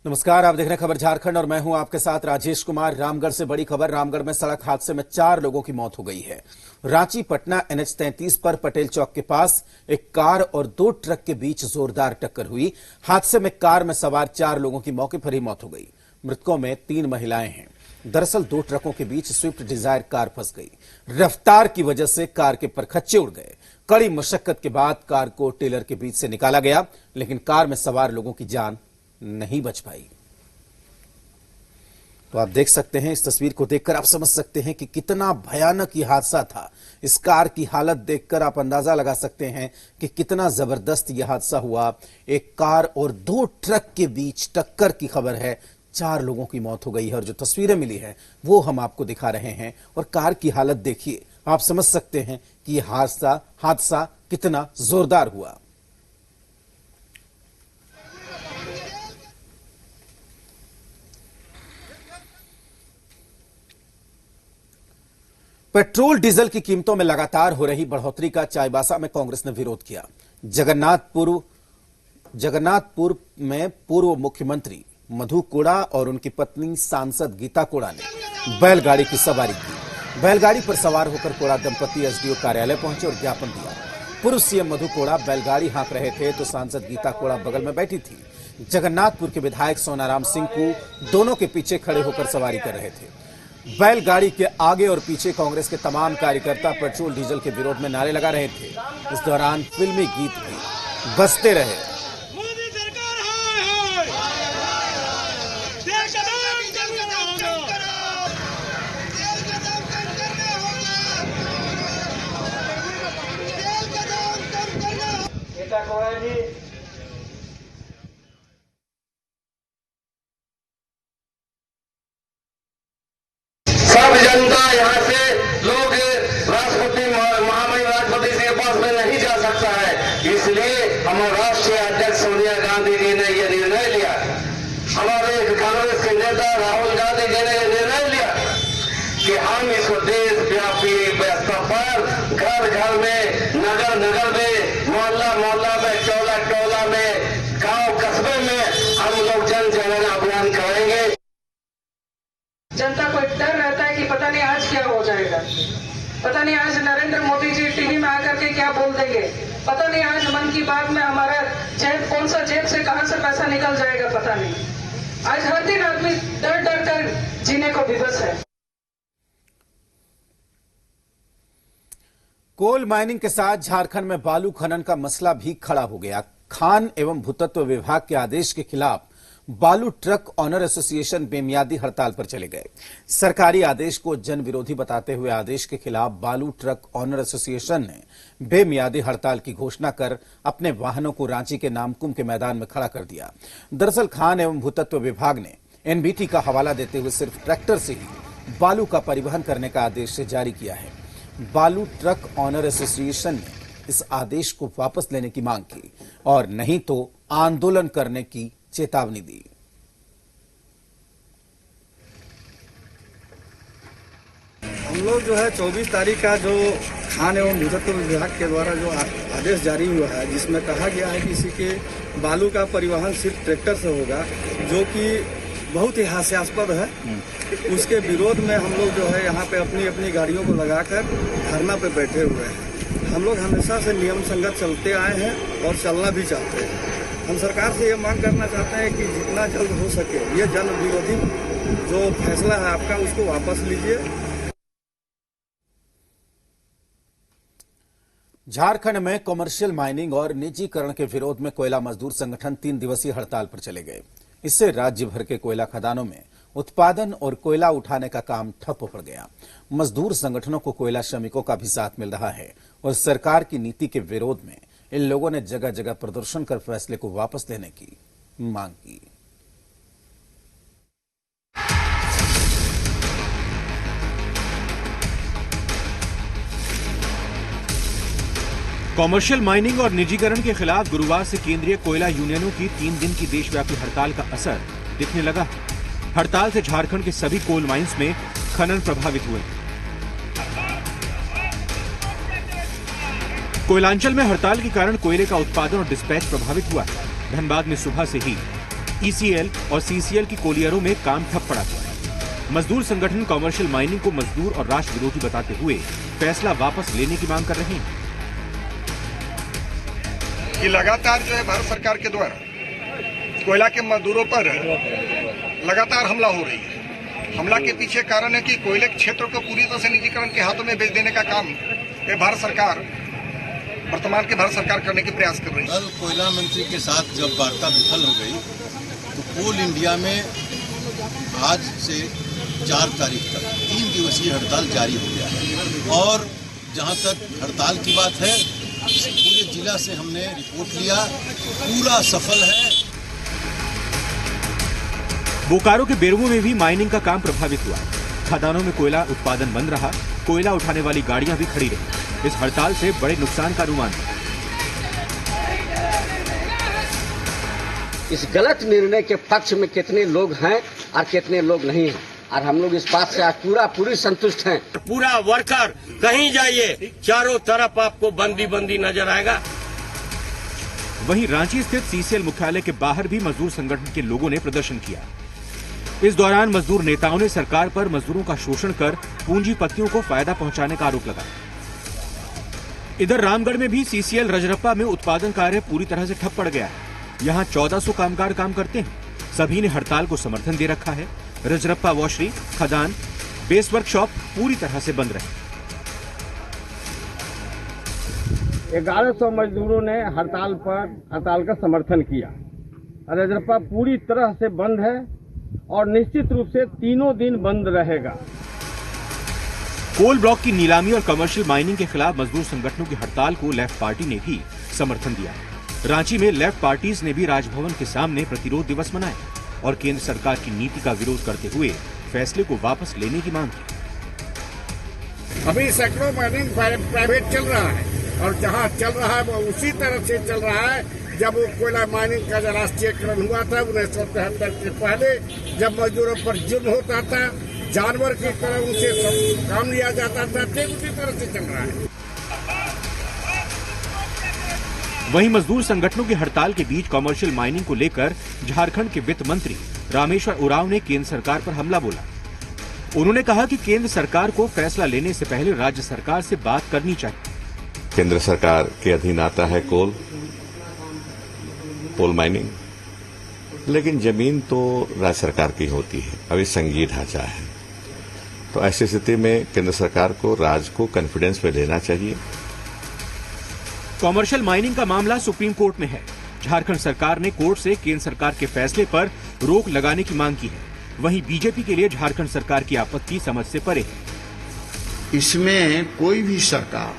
नमस्कार, आप देख रहे हैं खबर झारखंड और मैं हूं आपके साथ राजेश कुमार। रामगढ़ से बड़ी खबर। रामगढ़ में सड़क हादसे में 4 लोगों की मौत हो गई है। रांची पटना NH 33 पर पटेल चौक के पास एक कार और 2 ट्रक के बीच जोरदार टक्कर हुई। हादसे में कार में सवार 4 लोगों की मौके पर ही मौत हो गई। मृतकों में 3 महिलाएं हैं। दरअसल 2 ट्रकों के बीच स्विफ्ट डिजायर कार फंस गई। रफ्तार की वजह से कार के परखच्चे उड़ गए। कड़ी मशक्कत के बाद कार को टेलर के बीच से निकाला गया, लेकिन कार में सवार लोगों की जान नहीं बच पाई। तो आप देख सकते हैं, इस तस्वीर को देखकर आप समझ सकते हैं कि कितना भयानक ये हादसा था। इस कार की हालत देखकर आप अंदाजा लगा सकते हैं कि कितना जबरदस्त यह हादसा हुआ। एक कार और 2 ट्रक के बीच टक्कर की खबर है। 4 लोगों की मौत हो गई है और जो तस्वीरें मिली है वो हम आपको दिखा रहे हैं। और कार की हालत देखिए, आप समझ सकते हैं कि यह हादसा कितना जोरदार हुआ। पेट्रोल डीजल की कीमतों में लगातार हो रही बढ़ोतरी का चाईबासा में कांग्रेस ने विरोध किया। जगन्नाथपुर में पूर्व मुख्यमंत्री मधु कोड़ा और उनकी पत्नी सांसद गीता कोड़ा ने बैलगाड़ी की सवारी की। बैलगाड़ी पर सवार होकर कोड़ा दंपति एसडीओ कार्यालय पहुंचे और ज्ञापन दिया। पूर्व सीएम मधु कोड़ा बैलगाड़ी हाँक रहे थे तो सांसद गीता कोड़ा बगल में बैठी थी। जगन्नाथपुर के विधायक सोनाराम सिंह को दोनों के पीछे खड़े होकर सवारी कर रहे थे। बैलगाड़ी के आगे और पीछे कांग्रेस के तमाम कार्यकर्ता पेट्रोल डीजल के विरोध में नारे लगा रहे थे। इस दौरान फिल्मी गीत भी बजते रहे। मोदी सरकार हाय हाय सब जनता यहाँ से लोग राष्ट्रपति महामहिम राष्ट्रपति के पास में नहीं जा सकता है। इसलिए हमारे राष्ट्रीय अध्यक्ष सोनिया गांधी जी ने यह निर्णय लिया। हमारे कांग्रेस के नेता राहुल गांधी जी ने यह निर्णय लिया कि हम इसको देशव्यापी स्तर पर घर घर में, नगर नगर में, मोहल्ला मोहल्ला में, टोला टोला में, गांव कस्बे में हम लोग जन जागरण अभियान करेंगे। जनता को एक डर रहता है कि पता नहीं आज क्या हो जाएगा, पता नहीं आज नरेंद्र मोदी जी टीवी में आकर के क्या बोल देंगे, पता नहीं आज मन की बात में हमारा जेब कौन सा जेब से कहां से पैसा निकल जाएगा, पता नहीं। आज हर दिन आदमी डर डर कर जीने को विवश है। कोल माइनिंग के साथ झारखंड में बालू खनन का मसला भी खड़ा हो गया। खान एवं भूतत्व विभाग के आदेश के खिलाफ बालू ट्रक ऑनर एसोसिएशन बेमियादी हड़ताल पर चले गए। सरकारी आदेश को जन विरोधी बताते हुए आदेश के खिलाफ बालू ट्रक ऑनर एसोसिएशन ने बेमियादी हड़ताल की घोषणा कर अपने वाहनों को रांची के नामकुम के मैदान में खड़ा कर दिया। दरअसल खान एवं भूतत्व विभाग ने NBT का हवाला देते हुए सिर्फ ट्रैक्टर से ही बालू का परिवहन करने का आदेश जारी किया है। बालू ट्रक ऑनर एसोसिएशन ने इस आदेश को वापस लेने की मांग की और नहीं तो आंदोलन करने की चेतावनी दी। हम लोग जो है 24 तारीख का जो खान एवं भूतत्व विभाग के द्वारा जो आदेश जारी हुआ है, जिसमें कहा गया है कि इसी के बालू का परिवहन सिर्फ ट्रैक्टर से होगा, जो कि बहुत ही हास्यास्पद है। उसके विरोध में हम लोग जो है यहाँ पे अपनी अपनी गाड़ियों को लगाकर धरना पे बैठे हुए हैं। हम लोग हमेशा से नियम संगत चलते आए हैं और चलना भी चाहते हैं। हम सरकार से ये मांग करना चाहते हैं कि जितना जल्द हो सके ये जन विरोधी जो फैसला है आपका, उसको वापस लीजिए। झारखंड में कमर्शियल माइनिंग और निजीकरण के विरोध में कोयला मजदूर संगठन 3 दिवसीय हड़ताल पर चले गए। इससे राज्य भर के कोयला खदानों में उत्पादन और कोयला उठाने का काम ठप पड़ गया। मजदूर संगठनों को कोयला श्रमिकों का भी साथ मिल रहा है और सरकार की नीति के विरोध में इन लोगों ने जगह जगह प्रदर्शन कर फैसले को वापस लेने की मांग की। कॉमर्शियल माइनिंग और निजीकरण के खिलाफ गुरुवार से केंद्रीय कोयला यूनियनों की 3 दिन की देशव्यापी हड़ताल का असर दिखने लगा। हड़ताल से झारखंड के सभी कोल माइंस में खनन प्रभावित हुए। कोयलांचल में हड़ताल के कारण कोयले का उत्पादन और डिस्पैच प्रभावित हुआ। धनबाद में सुबह से ही ईसीएल और सीसीएल की कोलियरों में काम ठप पड़ा हुआ है। मजदूर संगठन कॉमर्शियल माइनिंग को मजदूर और राष्ट्र विरोधी बताते हुए फैसला वापस लेने की मांग कर रहे हैं। कि लगातार जो है भारत सरकार के द्वारा कोयला के मजदूरों पर लगातार हमला हो रही है। हमला के पीछे कारण है कि कोयले के क्षेत्र को पूरी तरह से निजीकरण के हाथों में बेच देने का काम भारत सरकार, वर्तमान के भारत सरकार करने के प्रयास कर रही है। कल कोयला मंत्री के साथ जब वार्ता विफल हो गई तो कोल इंडिया में आज से 4 तारीख तक 3 दिवसीय हड़ताल जारी हो गया है। और जहां तक हड़ताल की बात है, पूरे जिला से हमने रिपोर्ट लिया, पूरा सफल है। बोकारो के बेरमो में भी माइनिंग का काम प्रभावित हुआ। खदानों में कोयला उत्पादन बंद रहा, कोयला उठाने वाली गाड़ियां भी खड़ी रही। इस हड़ताल से बड़े नुकसान का अनुमान है। इस गलत निर्णय के पक्ष में कितने लोग हैं और कितने लोग नहीं हैं, और हम लोग इस बात से आज पूरी संतुष्ट हैं। पूरा वर्कर कहीं जाइए, चारों तरफ आपको बंदी बंदी नजर आएगा। वहीं रांची स्थित सीसीएल मुख्यालय के बाहर भी मजदूर संगठन के लोगों ने प्रदर्शन किया। इस दौरान मजदूर नेताओं ने सरकार पर मजदूरों का शोषण कर पूंजीपतियों को फायदा पहुंचाने का आरोप लगाया। इधर रामगढ़ में भी सीसीएल रजरप्पा में उत्पादन कार्य पूरी तरह से ठप पड़ गया है। यहाँ 1400 कामगार काम करते हैं। सभी ने हड़ताल को समर्थन दे रखा है। रजरप्पा वॉशरी, खदान, बेस वर्कशॉप पूरी तरह से बंद रहे। 1100 मजदूरों ने हड़ताल का समर्थन किया। रजरप्पा पूरी तरह से बंद है और निश्चित रूप से 3 दिन बंद रहेगा। कोल ब्लॉक की नीलामी और कमर्शियल माइनिंग के खिलाफ मजदूर संगठनों की हड़ताल को लेफ्ट पार्टी ने भी समर्थन दिया। रांची में लेफ्ट पार्टीज ने भी राजभवन के सामने प्रतिरोध दिवस मनाया और केंद्र सरकार की नीति का विरोध करते हुए फैसले को वापस लेने की मांग की। अभी सैकड़ों माइनिंग प्राइवेट चल रहा है और जहां चल रहा है वो उसी तरह से चल रहा है जब वो कोयला माइनिंग का राष्ट्रीयकरण हुआ था 1973 के पहले, जब मजदूरों पर जुर्म होता था, जानवर की तरह उनसे काम लिया जाता था, ठीक उसी तरह से चल रहा है। वहीं मजदूर संगठनों की हड़ताल के बीच कॉमर्शियल माइनिंग को लेकर झारखंड के वित्त मंत्री रामेश्वर उरांव ने केंद्र सरकार पर हमला बोला। उन्होंने कहा कि केंद्र सरकार को फैसला लेने से पहले राज्य सरकार से बात करनी चाहिए। केंद्र सरकार के अधीन आता है कोल माइनिंग, लेकिन जमीन तो राज्य सरकार की होती है। अभी संघीय ढांचा है, तो ऐसी स्थिति में केंद्र सरकार को राज्य को कॉन्फिडेंस में लेना चाहिए। कॉमर्शियल माइनिंग का मामला सुप्रीम कोर्ट में है। झारखंड सरकार ने कोर्ट से केंद्र सरकार के फैसले पर रोक लगाने की मांग की है। वहीं बीजेपी के लिए झारखंड सरकार की आपत्ति समझ से परे है। इसमें कोई भी सरकार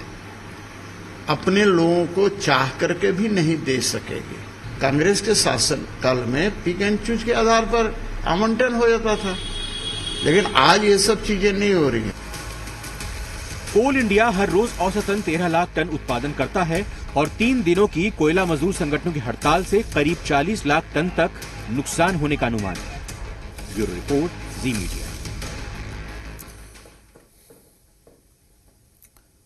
अपने लोगों को चाह करके भी नहीं दे सकेगी। कांग्रेस के शासन काल में पिक एंड चूज के आधार पर आवंटन हो जाता था, लेकिन आज ये सब चीजें नहीं हो रही हैं। कोल इंडिया हर रोज औसतन 13 लाख टन उत्पादन करता है और 3 दिनों की कोयला मजदूर संगठनों की हड़ताल से करीब 40 लाख टन तक नुकसान होने का अनुमान है। ब्यूरो रिपोर्ट, जी मीडिया।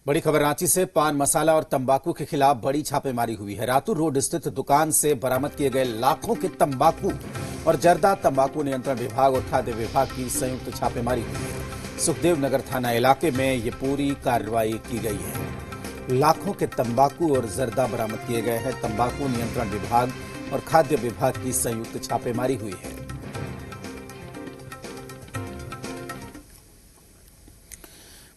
बड़ी खबर रांची से। पान मसाला और तंबाकू के खिलाफ बड़ी छापेमारी हुई है। रातू रोड स्थित दुकान से बरामद किए गए लाखों के तंबाकू और जर्दा तंबाकू नियंत्रण विभाग और खाद्य विभाग की संयुक्त छापेमारी हुई है। सुखदेव नगर थाना इलाके में ये पूरी कार्रवाई की गई है। लाखों के तंबाकू और जर्दा बरामद किए गए हैं। तंबाकू नियंत्रण विभाग और खाद्य विभाग की संयुक्त छापेमारी हुई है।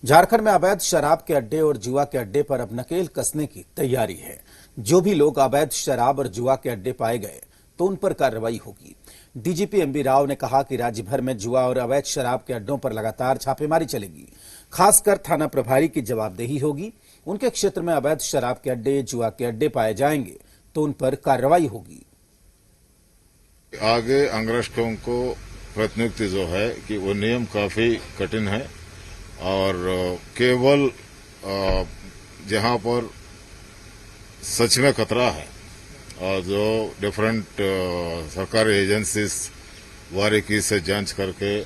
झारखंड में अवैध शराब के अड्डे और जुआ के अड्डे पर अब नकेल कसने की तैयारी है। जो भी लोग अवैध शराब और जुआ के अड्डे पाए गए तो उन पर कार्रवाई होगी। डीजीपी एमबी राव ने कहा कि राज्य भर में जुआ और अवैध शराब के अड्डों पर लगातार छापेमारी चलेगी। खासकर थाना प्रभारी की जवाबदेही होगी। उनके क्षेत्र में अवैध शराब के अड्डे, जुआ के अड्डे पाए जाएंगे तो उन पर कार्रवाई होगी। आगे अंगरक्षकों को प्रतिनियुक्ति जो है कि वो नियम काफी कठिन है और केवल जहां पर सच में खतरा है और जो डिफरेंट सरकारी एजेंसीज बारीकी से जांच करके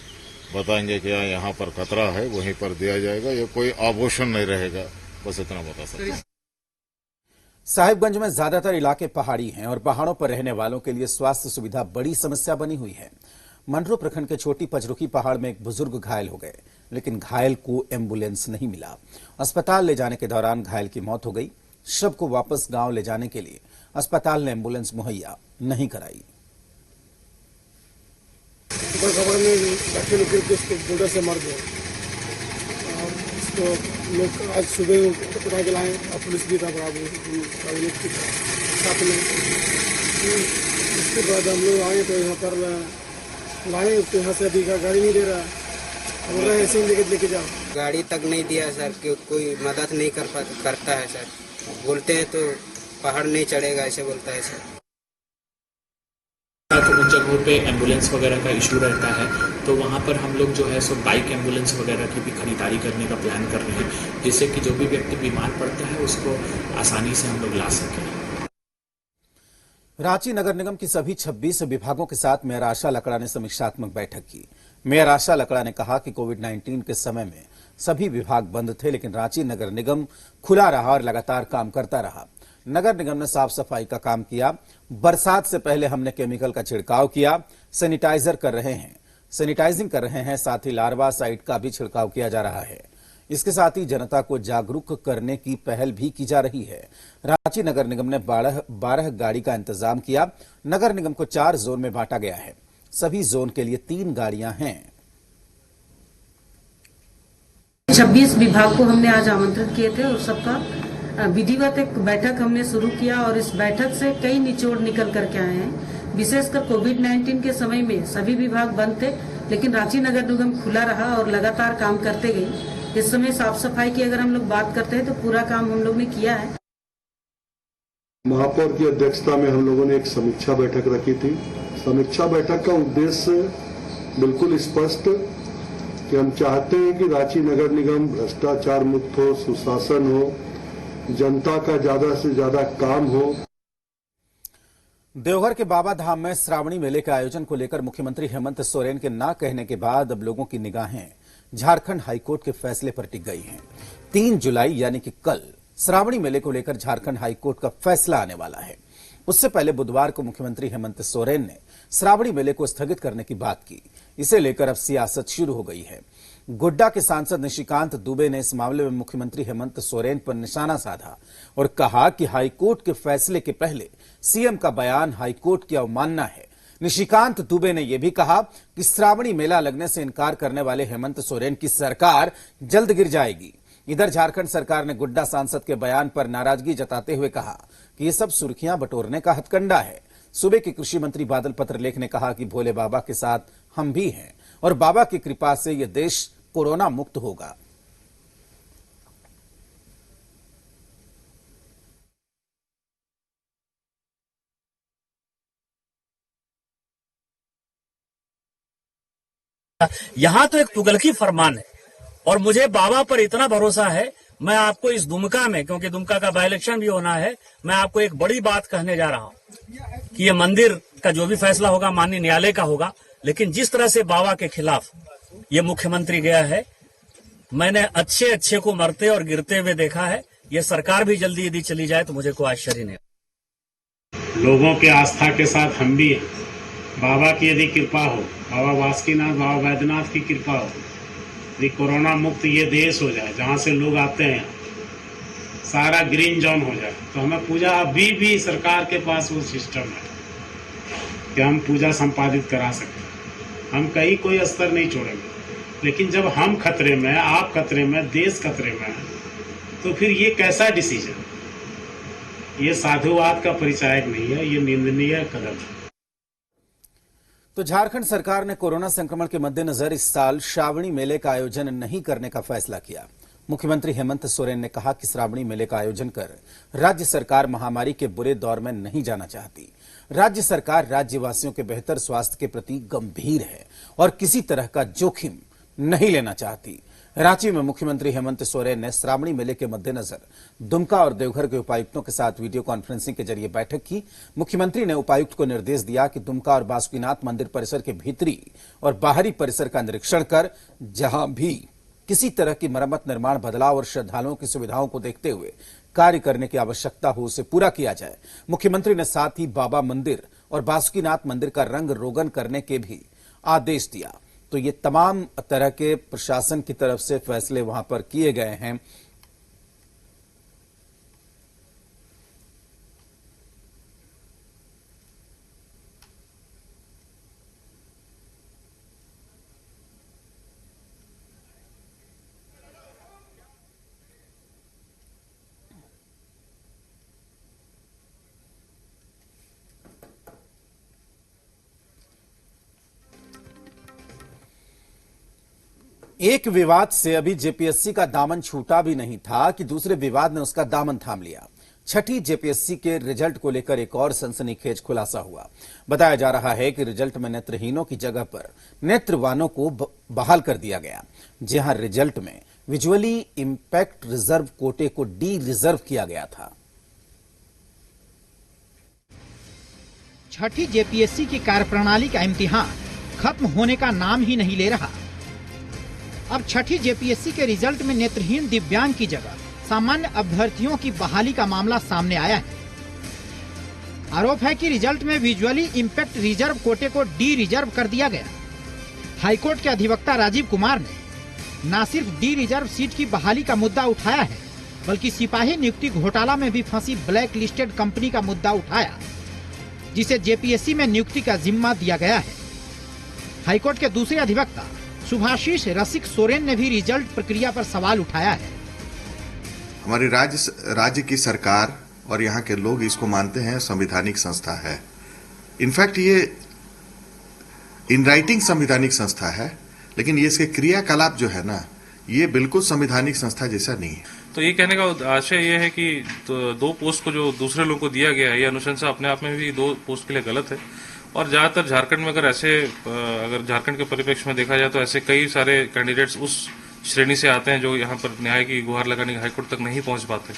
बताएंगे कि यहाँ पर खतरा है, वहीं पर दिया जाएगा। ये कोई आभूषण नहीं रहेगा, बस इतना बता सकते हैं। साहिबगंज में ज्यादातर इलाके पहाड़ी हैं और पहाड़ों पर रहने वालों के लिए स्वास्थ्य सुविधा बड़ी समस्या बनी हुई है। मंडरू प्रखंड के छोटी पचरुखी पहाड़ में एक बुजुर्ग घायल हो गए, लेकिन घायल को एम्बुलेंस नहीं मिला। अस्पताल ले जाने के दौरान घायल की मौत हो गई। शव को वापस गांव ले जाने के लिए अस्पताल ने एम्बुलेंस मुहैया नहीं कराई। से मर गए और इसको लोग आज सुबह उठा के लाए और पुलिस भी था बराबर साथ में। इसके बाद हम लोग आए तो यहाँ पर लाए तो यहाँ से अभी गाड़ी नहीं दे रहा, बोल रहे ऐसे ही लेके जाओ। गाड़ी तक नहीं दिया सर, कोई मदद नहीं करता है सर। बोलते हैं तो पहाड़ नहीं चढ़ेगा ऐसे बोलता है सर। उन जगहों पे एम्बुलेंस वगैरह का इशू रहता है, तो वहाँ पर हम लोग जो है सो बाइक एम्बुलेंस वगैरह की भी खरीदारी करने का प्लान कर रहे हैं, जिससे कि जो भी व्यक्ति बीमार पड़ता है उसको आसानी से हम लोग ला सकें। रांची नगर निगम की सभी 26 विभागों के साथ मेयर आशा लकड़ा ने समीक्षात्मक बैठक की। मेयर आशा लकड़ा ने कहा कि कोविड-19 के समय में सभी विभाग बंद थे, लेकिन रांची नगर निगम खुला रहा और लगातार काम करता रहा। नगर निगम ने साफ सफाई का काम किया। बरसात से पहले हमने केमिकल का छिड़काव किया। सैनिटाइजिंग कर रहे हैं, साथ ही लार्वा साइट का भी छिड़काव किया जा रहा है। इसके साथ ही जनता को जागरूक करने की पहल भी की जा रही है। रांची नगर निगम ने 12 गाड़ी का इंतजाम किया। नगर निगम को 4 जोन में बांटा गया है। सभी जोन के लिए 3 गाड़ियां हैं। 26 विभाग को हमने आज आमंत्रित किए थे और सबका विधिवत एक बैठक हमने शुरू किया और इस बैठक से कई निचोड़ निकल करके आए हैं। विशेषकर कोविड-19 के समय में सभी विभाग बंद थे, लेकिन रांची नगर निगम खुला रहा और लगातार काम करते गई। इस समय साफ सफाई की अगर हम लोग बात करते हैं तो पूरा काम हम लोग ने किया है। महापौर की अध्यक्षता में हम लोगों ने एक समीक्षा बैठक रखी थी। समीक्षा बैठक का उद्देश्य बिल्कुल स्पष्ट कि हम चाहते हैं कि रांची नगर निगम भ्रष्टाचार मुक्त हो, सुशासन हो, जनता का ज्यादा से ज्यादा काम हो। देवघर के बाबा धाम में श्रावणी मेले के आयोजन को लेकर मुख्यमंत्री हेमंत सोरेन के ना कहने के बाद अब लोगों की निगाहें झारखंड हाईकोर्ट के फैसले पर टिक गई हैं। 3 जुलाई यानी कि कल श्रावणी मेले को लेकर झारखंड हाईकोर्ट का फैसला आने वाला है। उससे पहले बुधवार को मुख्यमंत्री हेमंत सोरेन ने श्रावणी मेले को स्थगित करने की बात की। इसे लेकर अब सियासत शुरू हो गई है। गोड्डा के सांसद निशिकांत दुबे ने इस मामले में मुख्यमंत्री हेमंत सोरेन पर निशाना साधा और कहा कि हाईकोर्ट के फैसले के पहले सीएम का बयान हाईकोर्ट की अवमानना है। निशिकांत दुबे ने यह भी कहा कि श्रावणी मेला लगने से इनकार करने वाले हेमंत सोरेन की सरकार जल्द गिर जाएगी। इधर झारखंड सरकार ने गोड्डा सांसद के बयान पर नाराजगी जताते हुए कहा कि यह सब सुर्खियां बटोरने का हथकंडा है। सूबे के कृषि मंत्री बादल पत्रलेख ने कहा कि भोले बाबा के साथ हम भी हैं और बाबा की कृपा से यह देश कोरोना मुक्त होगा। यहाँ तो एक तुगलकी फरमान है और मुझे बाबा पर इतना भरोसा है। मैं आपको इस दुमका में, क्योंकि दुमका का बाई इलेक्शन भी होना है, मैं आपको एक बड़ी बात कहने जा रहा हूँ कि ये मंदिर का जो भी फैसला होगा माननीय न्यायालय का होगा, लेकिन जिस तरह से बाबा के खिलाफ ये मुख्यमंत्री गया है, मैंने अच्छे को मरते और गिरते हुए देखा है। ये सरकार भी जल्दी यदि चली जाए तो मुझे कोई आश्चर्य नहीं। लोगों के आस्था के साथ हम भी हैं। बाबा की यदि कृपा हो, बाबा बासुकीनाथ, बाबा वैद्यनाथ की कृपा हो, यदि कोरोना मुक्त ये देश हो जाए, जहाँ से लोग आते हैं सारा ग्रीन जोन हो जाए, तो हमें पूजा अभी भी सरकार के पास वो सिस्टम है कि हम पूजा संपादित करा सकते। हम कहीं कोई स्तर नहीं छोड़ेंगे, लेकिन जब हम खतरे में, आप खतरे में, देश खतरे में है, तो फिर ये कैसा डिसीजन? ये साधुवाद का परिचायक नहीं है, ये निंदनीय कदम है। तो झारखंड सरकार ने कोरोना संक्रमण के मद्देनजर इस साल श्रावणी मेले का आयोजन नहीं करने का फैसला किया। मुख्यमंत्री हेमंत सोरेन ने कहा कि श्रावणी मेले का आयोजन कर राज्य सरकार महामारी के बुरे दौर में नहीं जाना चाहती। राज्य सरकार राज्यवासियों के बेहतर स्वास्थ्य के प्रति गंभीर है और किसी तरह का जोखिम नहीं लेना चाहती। रांची में मुख्यमंत्री हेमंत सोरेन ने श्रावणी मेले के मद्देनजर दुमका और देवघर के उपायुक्तों के साथ वीडियो कॉन्फ्रेंसिंग के जरिए बैठक की। मुख्यमंत्री ने उपायुक्त को निर्देश दिया कि दुमका और बासुकीनाथ मंदिर परिसर के भीतरी और बाहरी परिसर का निरीक्षण कर जहां भी किसी तरह की मरम्मत, निर्माण, बदलाव और श्रद्धालुओं की सुविधाओं को देखते हुए कार्य करने की आवश्यकता हो उसे पूरा किया जाए। मुख्यमंत्री ने साथ ही बाबा मंदिर और बासुकीनाथ मंदिर का रंग रोगन करने के भी आदेश दिया। तो ये तमाम तरह के प्रशासन की तरफ से फैसले वहां पर किए गए हैं। एक विवाद से अभी जेपीएससी का दामन छूटा भी नहीं था कि दूसरे विवाद ने उसका दामन थाम लिया। छठी जेपीएससी के रिजल्ट को लेकर एक और सनसनीखेज खुलासा हुआ। बताया जा रहा है कि रिजल्ट में नेत्रहीनों की जगह पर नेत्रवानों को बहाल कर दिया गया। जहां रिजल्ट में विजुअली इंपैक्ट रिजर्व कोटे को डी रिजर्व किया गया था। छठी जेपीएससी की कार्यप्रणाली का इम्तिहान खत्म होने का नाम ही नहीं ले रहा। अब छठी जेपीएससी के रिजल्ट में नेत्रहीन दिव्यांग की जगह सामान्य अभ्यर्थियों की बहाली का मामला सामने आया है। आरोप है कि रिजल्ट में विजुअली इंपैक्ट रिजर्व कोटे को डी रिजर्व कर दिया गया। हाईकोर्ट के अधिवक्ता राजीव कुमार ने न सिर्फ डी रिजर्व सीट की बहाली का मुद्दा उठाया है, बल्कि सिपाही नियुक्ति घोटाला में भी फंसी ब्लैक लिस्टेड कंपनी का मुद्दा उठाया, जिसे जेपीएससी में नियुक्ति का जिम्मा दिया गया है। हाईकोर्ट के दूसरे अधिवक्ता सुभाषिष रसिक सोरेन ने भी रिजल्ट प्रक्रिया पर सवाल उठाया है। हमारी राज्य की सरकार और यहाँ के लोग इसको मानते हैं संवैधानिक संस्था है। इनफैक्ट ये इन राइटिंग संवैधानिक संस्था है, लेकिन ये इसके क्रियाकलाप जो है ना, ये बिल्कुल संवैधानिक संस्था जैसा नहीं है। तो ये कहने का आशय ये है कि तो 2 पोस्ट को जो दूसरे लोगों को दिया गया है, ये अनुशंसा अपने आप में भी 2 पोस्ट के लिए गलत है। और ज्यादातर झारखंड में अगर झारखंड के परिप्रेक्ष्य में देखा जाए तो ऐसे कई सारे कैंडिडेट्स उस श्रेणी से आते हैं जो यहाँ पर न्याय की गुहार लगाने के हाईकोर्ट तक नहीं पहुंच पाते।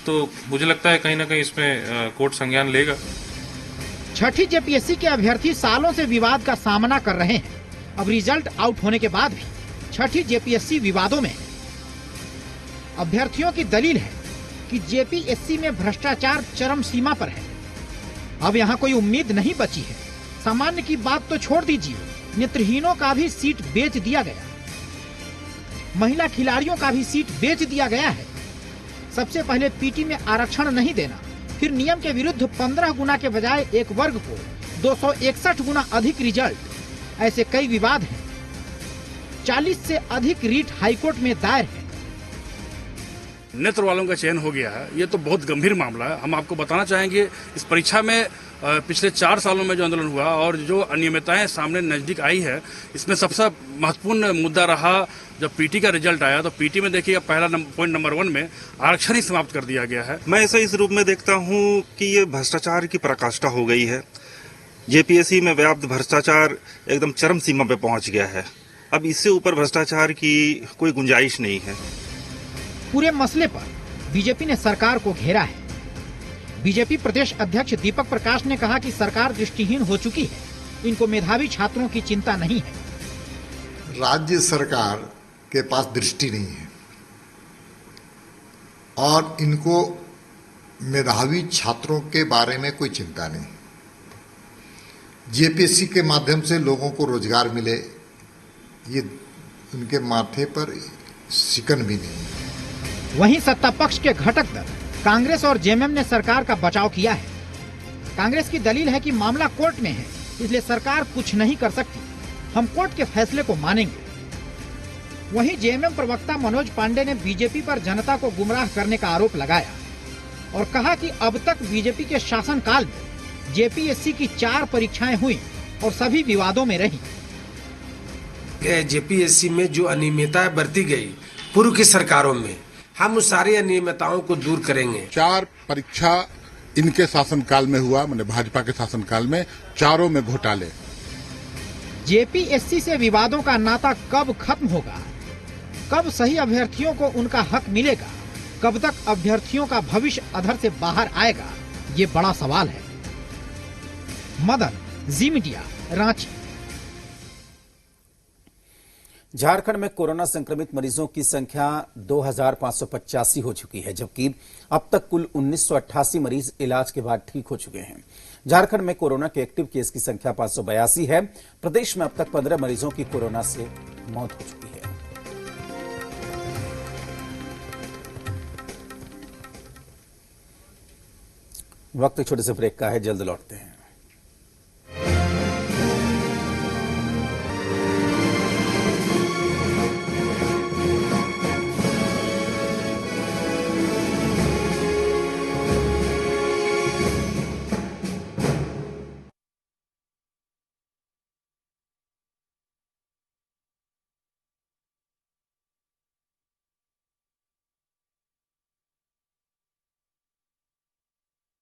तो मुझे लगता है कहीं ना कहीं इसमें कोर्ट संज्ञान लेगा। छठी जेपीएससी के अभ्यर्थी सालों से विवाद का सामना कर रहे हैं। अब रिजल्ट आउट होने के बाद भी छठी जेपीएससी विवादों में। अभ्यर्थियों की दलील है कि जेपीएससी में भ्रष्टाचार चरम सीमा पर है। अब यहाँ कोई उम्मीद नहीं बची है। सामान्य की बात तो छोड़ दीजिए, नेत्रहीनों का भी सीट बेच दिया गया, महिला खिलाड़ियों का भी सीट बेच दिया गया है। सबसे पहले पीटी में आरक्षण नहीं देना, फिर नियम के विरुद्ध 15 गुना के बजाय एक वर्ग को 261 गुना अधिक रिजल्ट। ऐसे कई विवाद हैं। 40 से अधिक रीट हाईकोर्ट में दायर है। नेत्र वालों का चयन हो गया है, ये तो बहुत गंभीर मामला है। हम आपको बताना चाहेंगे इस परीक्षा में पिछले 4 सालों में जो आंदोलन हुआ और जो अनियमितताएं सामने नजदीक आई है, इसमें सबसे महत्वपूर्ण मुद्दा रहा जब पीटी का रिजल्ट आया। तो पीटी में देखिए पहला पॉइंट नंबर 1 में आरक्षण ही समाप्त कर दिया गया है। मैं ऐसा इस रूप में देखता हूँ कि ये भ्रष्टाचार की पराकाष्ठा हो गई है। जेपीएससी में व्याप्त भ्रष्टाचार एकदम चरम सीमा पे पहुंच गया है। अब इससे ऊपर भ्रष्टाचार की कोई गुंजाइश नहीं है। पूरे मसले पर बीजेपी ने सरकार को घेरा है। बीजेपी प्रदेश अध्यक्ष दीपक प्रकाश ने कहा कि सरकार दृष्टिहीन हो चुकी है, इनको मेधावी छात्रों की चिंता नहीं है। राज्य सरकार के पास दृष्टि नहीं है और इनको मेधावी छात्रों के बारे में कोई चिंता नहीं। जेपीएससी के माध्यम से लोगों को रोजगार मिले, ये उनके माथे पर शिकन भी नहीं है। वहीं सत्ता पक्ष के घटक दल कांग्रेस और जेएमएम ने सरकार का बचाव किया है। कांग्रेस की दलील है कि मामला कोर्ट में है, इसलिए सरकार कुछ नहीं कर सकती, हम कोर्ट के फैसले को मानेंगे। वहीं जेएमएम प्रवक्ता मनोज पांडे ने बीजेपी पर जनता को गुमराह करने का आरोप लगाया और कहा कि अब तक बीजेपी के शासनकाल में जेपीएससी की 4 परीक्षाएं हुई और सभी विवादों में रही। जेपीएससी में जो अनियमितताएं बरती गई पूर्व की सरकारों में, हम उस सारी अनियमितताओं को दूर करेंगे। 4 परीक्षा इनके शासनकाल में हुआ, मैंने भाजपा के शासनकाल में 4 में घोटाले। जेपीएससी से विवादों का नाता कब खत्म होगा, कब सही अभ्यर्थियों को उनका हक मिलेगा, कब तक अभ्यर्थियों का भविष्य अधर से बाहर आएगा, ये बड़ा सवाल है। मदन, जी मीडिया, रांची। झारखंड में कोरोना संक्रमित मरीजों की संख्या 2585 हो चुकी है, जबकि अब तक कुल 1988 मरीज इलाज के बाद ठीक हो चुके हैं। झारखंड में कोरोना के एक्टिव केस की संख्या 582 है। प्रदेश में अब तक 15 मरीजों की कोरोना से मौत हो चुकी है। वक्त छोटे से ब्रेक का है, जल्द लौटते हैं।